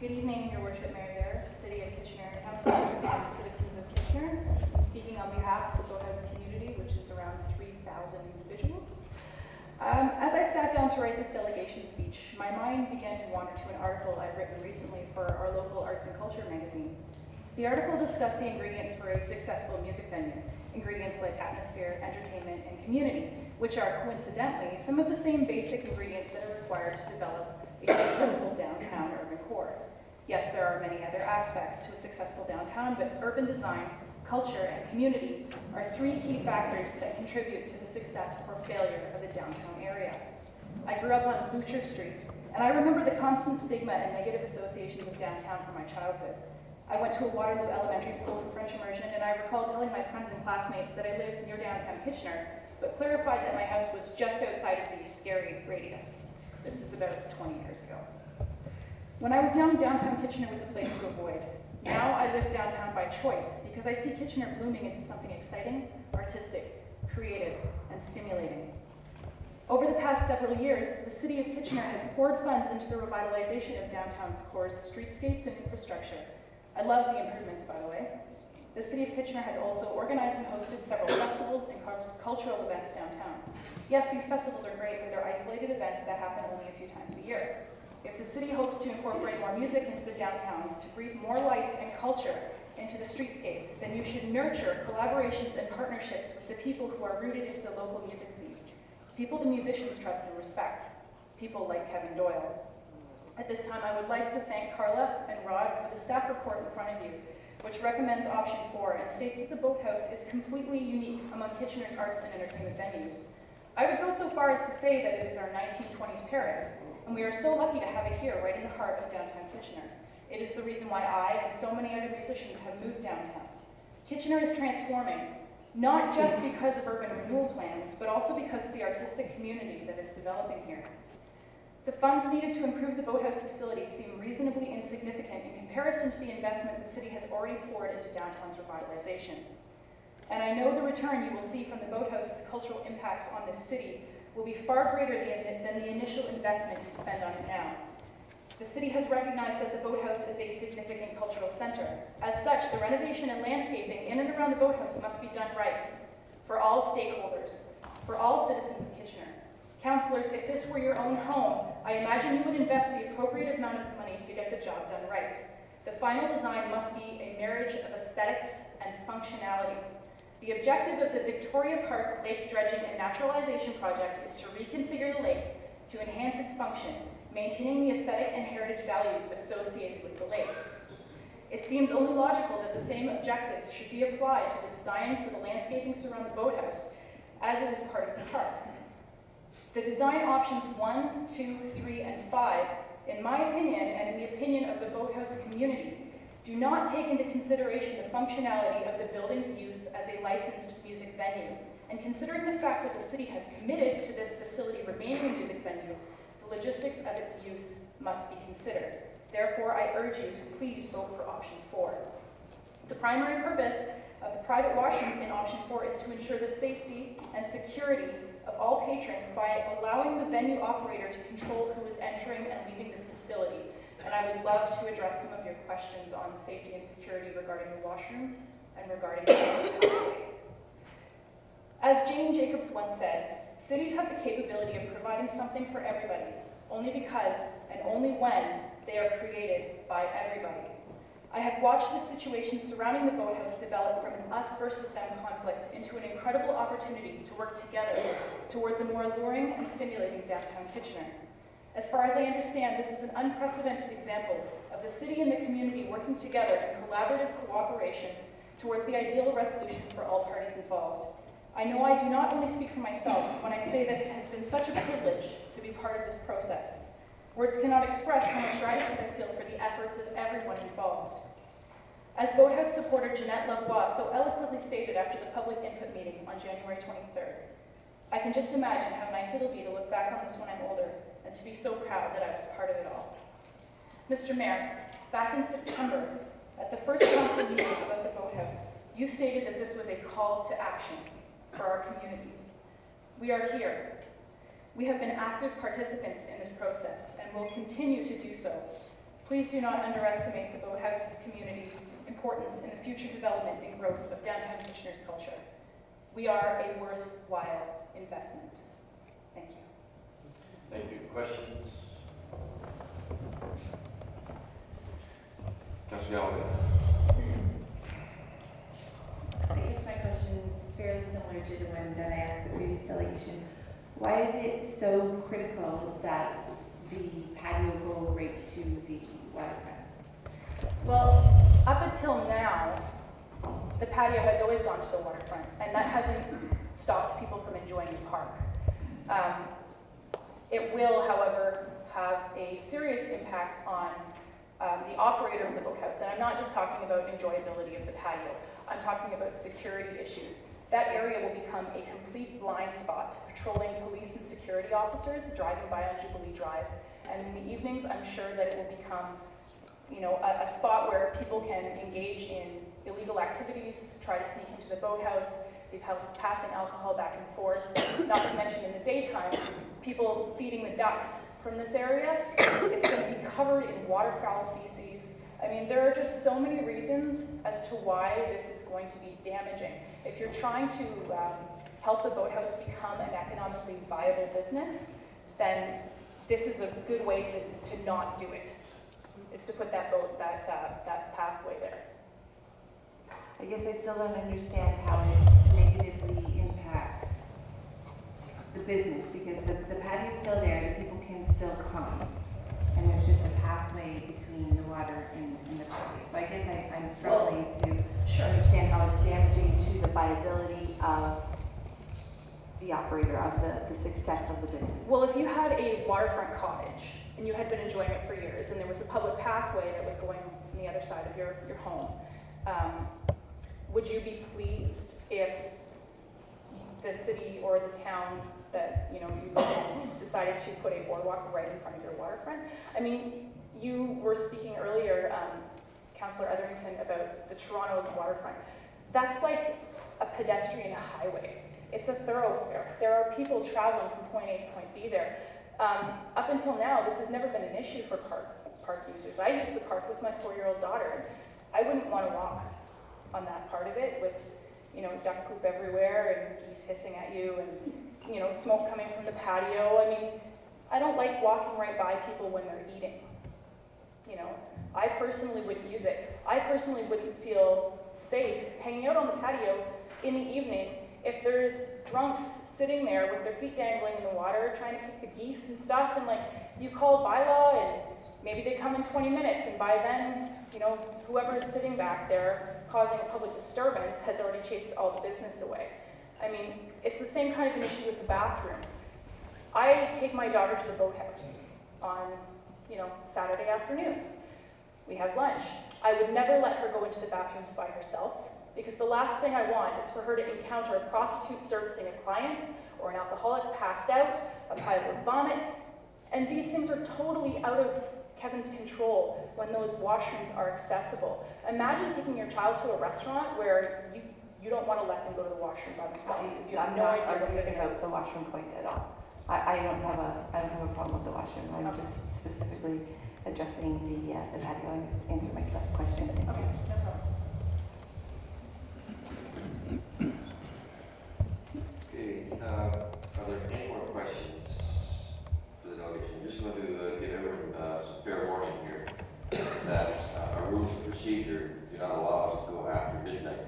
Good evening, Your Worship, Mayor Zare, City of Kitchener Councilors, and citizens of Kitchener. I'm speaking on behalf of the Boathouse community, which is around 3,000 individuals. As I sat down to write this delegation speech, my mind began to wander to an article I've written recently for our local arts and culture magazine. The article discussed the ingredients for a successful music venue, ingredients like atmosphere, entertainment, and community, which are coincidentally some of the same basic ingredients that are required to develop a successful downtown urban core. Yes, there are many other aspects to a successful downtown, but urban design, culture, and community are three key factors that contribute to the success or failure of a downtown area. I grew up on Boucher Street, and I remember the constant stigma and negative associations of downtown from my childhood. I went to a Waterloo Elementary School for French immersion, and I recall telling my friends and classmates that I lived near downtown Kitchener, but clarified that my house was just outside of the scary radius. This is about 20 years ago. When I was young, downtown Kitchener was a place to avoid. Now I live downtown by choice because I see Kitchener blooming into something exciting, artistic, creative, and stimulating. Over the past several years, the City of Kitchener has poured funds into the revitalization of downtown's core's streetscapes and infrastructure. I love the improvements, by the way. The City of Kitchener has also organized and hosted several festivals and cultural events downtown. Yes, these festivals are great, but they're isolated events that happen only a few times a year. If the city hopes to incorporate more music into the downtown, to breathe more life and culture into the streetscape, then you should nurture collaborations and partnerships with the people who are rooted into the local music scene. People the musicians trust and respect. People like Kevin Doyle. At this time, I would like to thank Carla and Rod for the staff report in front of you, which recommends option 4 and states that the Boathouse is completely unique among Kitchener's arts and entertainment venues. I would go so far as to say that it is our 1920s Paris, and we are so lucky to have it here, right in the heart of downtown Kitchener. It is the reason why I and so many other musicians have moved downtown. Kitchener is transforming, not just because of urban renewal plans, but also because of the artistic community that is developing here. The funds needed to improve the Boathouse facility seem reasonably insignificant in comparison to the investment the city has already poured into downtown's revitalization. And I know the return you will see from the Boathouse's cultural impacts on this city will be far greater than the initial investment you spend on it now. The city has recognized that the Boathouse is a significant cultural center. As such, the renovation and landscaping in and around the Boathouse must be done right for all stakeholders, for all citizens of Kitchener. Councillors, if this were your own home, I imagine you would invest the appropriate amount of money to get the job done right. The final design must be a marriage of aesthetics and functionality. The objective of the Victoria Park Lake Dredging and Naturalization Project is to reconfigure the lake to enhance its function, maintaining the aesthetic and heritage values associated with the lake. It seems only logical that the same objectives should be applied to the design for the landscaping surrounding the Boathouse, as it is part of the park. The design options 1, 2, 3, and 5, in my opinion, and in the opinion of the Boathouse community, do not take into consideration the functionality of the building's use as a licensed music venue. And considering the fact that the city has committed to this facility remaining a music venue, the logistics of its use must be considered. Therefore, I urge you to please vote for option 4. The primary purpose of the private washrooms in option 4 is to ensure the safety and security of all patrons by allowing the venue operator to control who is entering and leaving the facility. And I would love to address some of your questions on safety and security regarding the washrooms and regarding the hospitality. As Jane Jacobs once said, cities have the capability of providing something for everybody, only because and only when they are created by everybody. I have watched the situation surrounding the Boathouse develop from an us versus them conflict into an incredible opportunity to work together towards a more alluring and stimulating downtown Kitchener. As far as I understand, this is an unprecedented example of the city and the community working together in collaborative cooperation towards the ideal resolution for all parties involved. I know I do not only speak for myself when I say that it has been such a privilege to be part of this process. Words cannot express how much gratitude I feel for the efforts of everyone involved. As Boathouse supporter Jeanette Lavoie so eloquently stated after the public input meeting on January 23rd, I can just imagine how nice it'll be to look back on this when I'm older and to be so proud that I was part of it all. Mr. Mayor, back in September, at the first council meeting about the Boathouse, you stated that this was a call to action for our community. We are here. We have been active participants in this process and will continue to do so. Please do not underestimate the Boathouse community's importance in the future development and growth of downtown Kitchener's culture. We are a worthwhile investment. Thank you. Thank you. Questions? Councilor Gallagher. I guess my question is fairly similar to the one that I asked the previous delegation. Why is it so critical that the patio go right to the waterfront? Well, up until now, the patio has always gone to the waterfront, and that hasn't stopped people from enjoying the park. It will, however, have a serious impact on the operator of the Boathouse, and I'm not just talking about enjoyability of the patio. I'm talking about security issues. That area will become a complete blind spot to patrolling police and security officers driving by on Jubilee Drive. And in the evenings, I'm sure that it will become, a spot where people can engage in illegal activities, try to sneak into the boathouse, be passing alcohol back and forth. Not to mention in the daytime, people feeding the ducks from this area. It's going to be covered in waterfowl feces. I mean, there are just so many reasons as to why this is going to be damaging. If you're trying to help the boathouse become an economically viable business, then this is a good way to not do it, is to put that pathway there. I guess I still don't understand how it negatively impacts the business, because the patio's still there, the people can still come, and there's just a pathway between the water and the patio. So I guess I'm struggling to understand how it's damaging to the viability of the operator, of the success of the business. Well, if you had a waterfront cottage and you had been enjoying it for years, and there was a public pathway that was going on the other side of your home, would you be pleased if the city or the town that you decided to put a boardwalk right in front of your waterfront? I mean, you were speaking earlier, Councillor Etherington, about the Toronto's waterfront. That's like a pedestrian highway. It's a thoroughfare. There are people traveling from point A to point B there. Up until now, this has never been an issue for park users. I use the park with my 4-year-old daughter. I wouldn't want to walk on that part of it with, duck poop everywhere and geese hissing at you and, smoke coming from the patio. I mean, I don't like walking right by people when they're eating. I personally wouldn't use it. I personally wouldn't feel safe hanging out on the patio in the evening if there's drunks sitting there with their feet dangling in the water trying to kick the geese and stuff, and you call bylaw and maybe they come in 20 minutes, and by then, whoever's sitting back there causing a public disturbance has already chased all the business away. I mean, it's the same kind of an issue with the bathrooms. I take my daughter to the boathouse on, Saturday afternoons. We have lunch. I would never let her go into the bathrooms by herself, because the last thing I want is for her to encounter a prostitute servicing a client, or an alcoholic passed out, a pile of vomit, and these things are totally out of Kevin's control when those washrooms are accessible. Imagine taking your child to a restaurant where you don't want to let them go to the washroom by themselves because you have no idea what they're going to do. About the washroom point at all. I don't have a problem with the washroom. I'm Okay. just specifically addressing the patio and answer my question. Thank Okay, you. no problem. Okay, are there any more questions for the delegation? Just want to give everyone some fair warning here that our rules of procedure do not allow us to go after midnight.